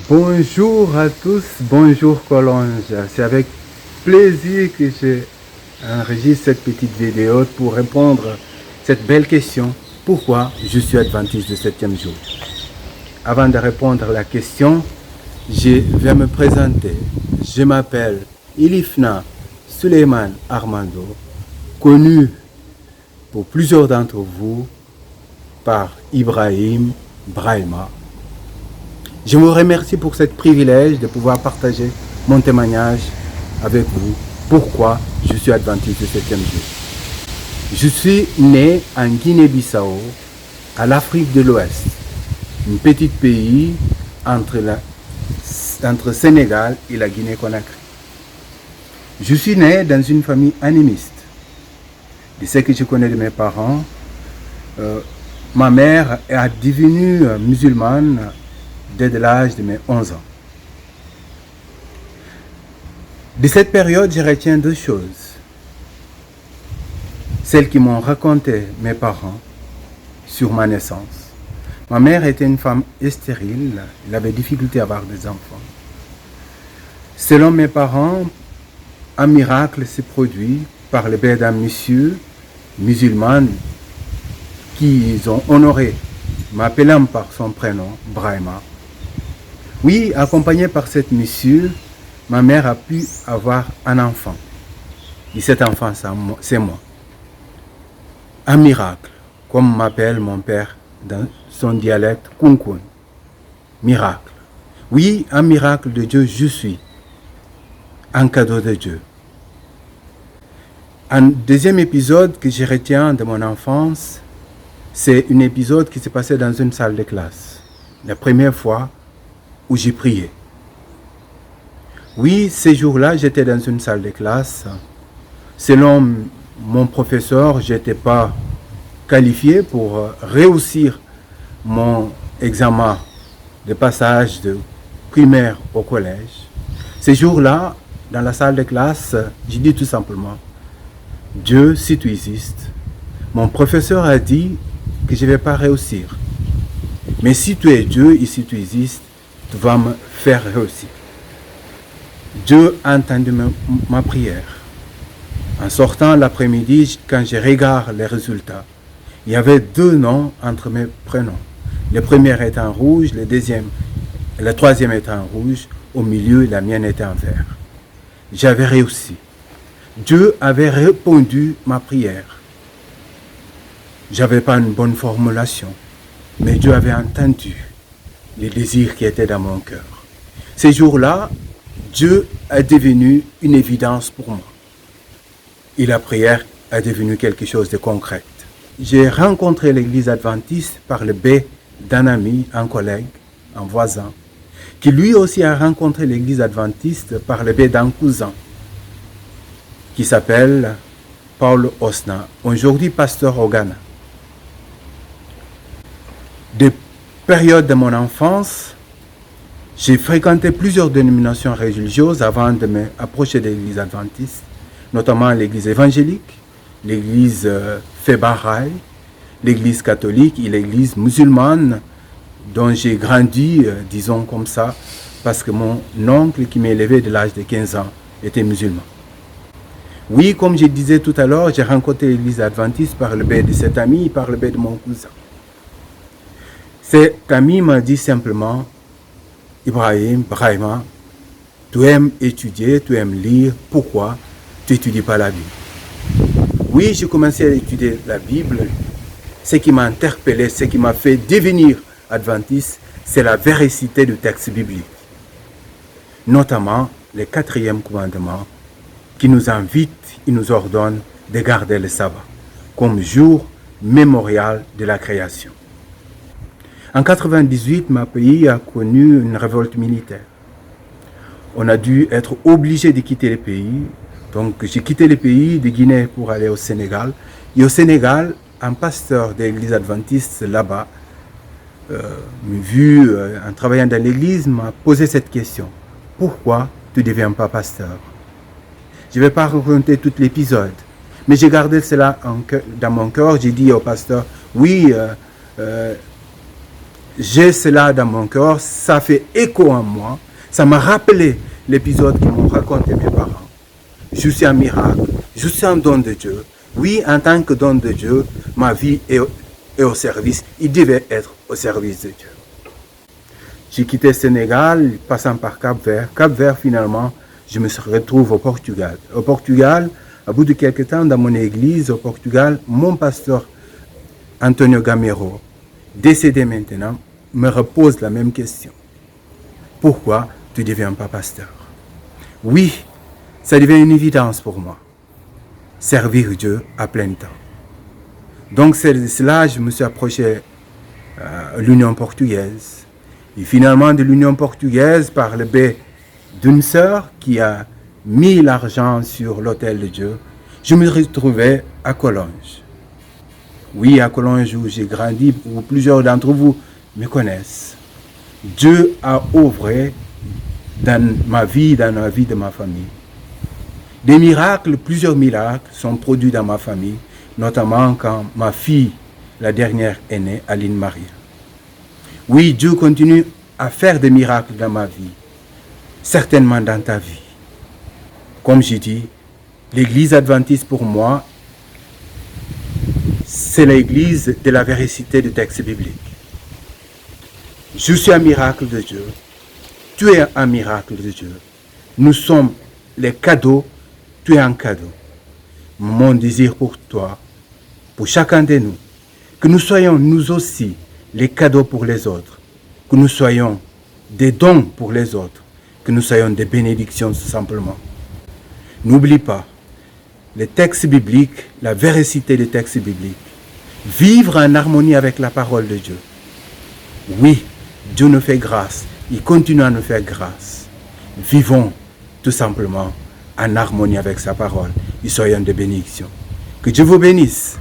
Bonjour à tous, bonjour Colonge. C'est avec plaisir que j'enregistre cette petite vidéo pour répondre à cette belle question. Pourquoi je suis adventiste du 7e jour? Avant de répondre à la question, je vais me présenter. Je m'appelle Ilifna Suleiman Armando, connu pour plusieurs d'entre vous par Ibrahim Brahima. Je vous remercie pour ce privilège de pouvoir partager mon témoignage avec vous. Pourquoi je suis adventiste du 7e jour? Je suis né en Guinée-Bissau, à l'Afrique de l'Ouest, un petit pays entre Sénégal et la Guinée-Conakry. Je suis né dans une famille animiste. De ce que je connais de mes parents, ma mère est devenue musulmane dès l'âge de mes 11 ans. De cette période, je retiens deux choses. Celles qui m'ont raconté mes parents sur ma naissance. Ma mère était une femme stérile, elle avait difficulté à avoir des enfants. Selon mes parents, un miracle s'est produit par le biais d'un monsieur musulman qu'ils ont honoré, m'appelant par son prénom, Brahima. Oui, accompagné par cette monsieur, ma mère a pu avoir un enfant. Et cet enfant, c'est moi. Un miracle, comme m'appelle mon père dans son dialecte Kunkun. Miracle. Oui, un miracle de Dieu, je suis. Un cadeau de Dieu. Un deuxième épisode que je retiens de mon enfance, c'est un épisode qui s'est passé dans une salle de classe. La première fois où j'ai prié. Oui, ces jours-là, j'étais dans une salle de classe. Selon mon professeur, je n'étais pas qualifié pour réussir mon examen de passage de primaire au collège. Ces jours-là, dans la salle de classe, j'ai dit tout simplement, Dieu, si tu existes, mon professeur a dit que je ne vais pas réussir. Mais si tu es Dieu et si tu existes, tu vas me faire réussir. Dieu a entendu ma prière. En sortant l'après-midi, quand je regarde les résultats, il y avait deux noms entre mes prénoms. Le premier était en rouge, le troisième était en rouge, au milieu, la mienne était en vert. J'avais réussi. Dieu avait répondu ma prière. Je n'avais pas une bonne formulation, mais Dieu avait entendu les désirs qui étaient dans mon cœur. Ces jours-là, Dieu est devenu une évidence pour moi. Et la prière est devenue quelque chose de concret. J'ai rencontré l'église adventiste par le biais d'un ami, un collègue, un voisin, qui lui aussi a rencontré l'église adventiste par le biais d'un cousin, qui s'appelle Paul Osna, aujourd'hui pasteur au Ghana. Des périodes de mon enfance, j'ai fréquenté plusieurs dénominations religieuses avant de m'approcher de l'église adventiste, notamment l'église évangélique, l'église Fébaray, l'église catholique et l'église musulmane, dont j'ai grandi, disons comme ça, parce que mon oncle qui m'a élevé de l'âge de 15 ans était musulman. Oui, comme je disais tout à l'heure, j'ai rencontré l'église adventiste par le biais de cet ami et par le biais de mon cousin. Cet ami m'a dit simplement, Ibrahim, Brahima, tu aimes étudier, tu aimes lire, pourquoi tu n'étudies pas la Bible? Oui, j'ai commencé à étudier la Bible. Ce qui m'a interpellé, ce qui m'a fait devenir adventiste, c'est la véracité du texte biblique. Notamment le 4e commandement qui nous invite et nous ordonne de garder le sabbat comme jour mémorial de la création. En 1998, ma pays a connu une révolte militaire. On a dû être obligé de quitter le pays. Donc j'ai quitté le pays de Guinée pour aller au Sénégal. Et au Sénégal, un pasteur de l'église adventiste là-bas, en travaillant dans l'église, m'a posé cette question. Pourquoi tu ne deviens pas pasteur? Je ne vais pas raconter tout l'épisode, mais j'ai gardé cela dans mon cœur. J'ai dit au pasteur, oui, j'ai cela dans mon cœur, ça fait écho en moi, ça m'a rappelé l'épisode qu'ils m'ont raconté mes parents. Je suis un miracle, je suis un don de Dieu. Oui, en tant que don de Dieu, ma vie est au service, il devait être au service de Dieu. J'ai quitté le Sénégal, passant par Cap-Vert. Cap-Vert, finalement, je me retrouve au Portugal. Au Portugal, au bout de quelques temps, dans mon église, au Portugal, mon pasteur Antonio Gamero, décédé maintenant, me repose la même question. Pourquoi tu ne deviens pas pasteur? Oui, ça devient une évidence pour moi. Servir Dieu à plein temps. Donc c'est de cela que je me suis approché de l'Union portugaise. Et finalement, de l'Union portugaise, par le biais d'une sœur qui a mis l'argent sur l'autel de Dieu, je me retrouvais à Collonges. Oui, à Collonges où j'ai grandi, où plusieurs d'entre vous me connaissent. Dieu a œuvré dans ma vie de ma famille. Des miracles, plusieurs miracles sont produits dans ma famille, notamment quand ma fille, la dernière, est née, Aline Maria. Oui, Dieu continue à faire des miracles dans ma vie, certainement dans ta vie. Comme j'ai dit, l'église adventiste pour moi, c'est l'église de la véracité du texte biblique. Je suis un miracle de Dieu. Tu es un miracle de Dieu. Nous sommes les cadeaux, tu es un cadeau. Mon désir pour toi, pour chacun de nous, que nous soyons nous aussi les cadeaux pour les autres, que nous soyons des dons pour les autres, que nous soyons des bénédictions tout simplement. N'oublie pas, les textes bibliques, la véracité des textes bibliques, vivre en harmonie avec la parole de Dieu. Oui, Dieu nous fait grâce, il continue à nous faire grâce. Vivons tout simplement en harmonie avec sa parole et soyons des bénédictions. Que Dieu vous bénisse.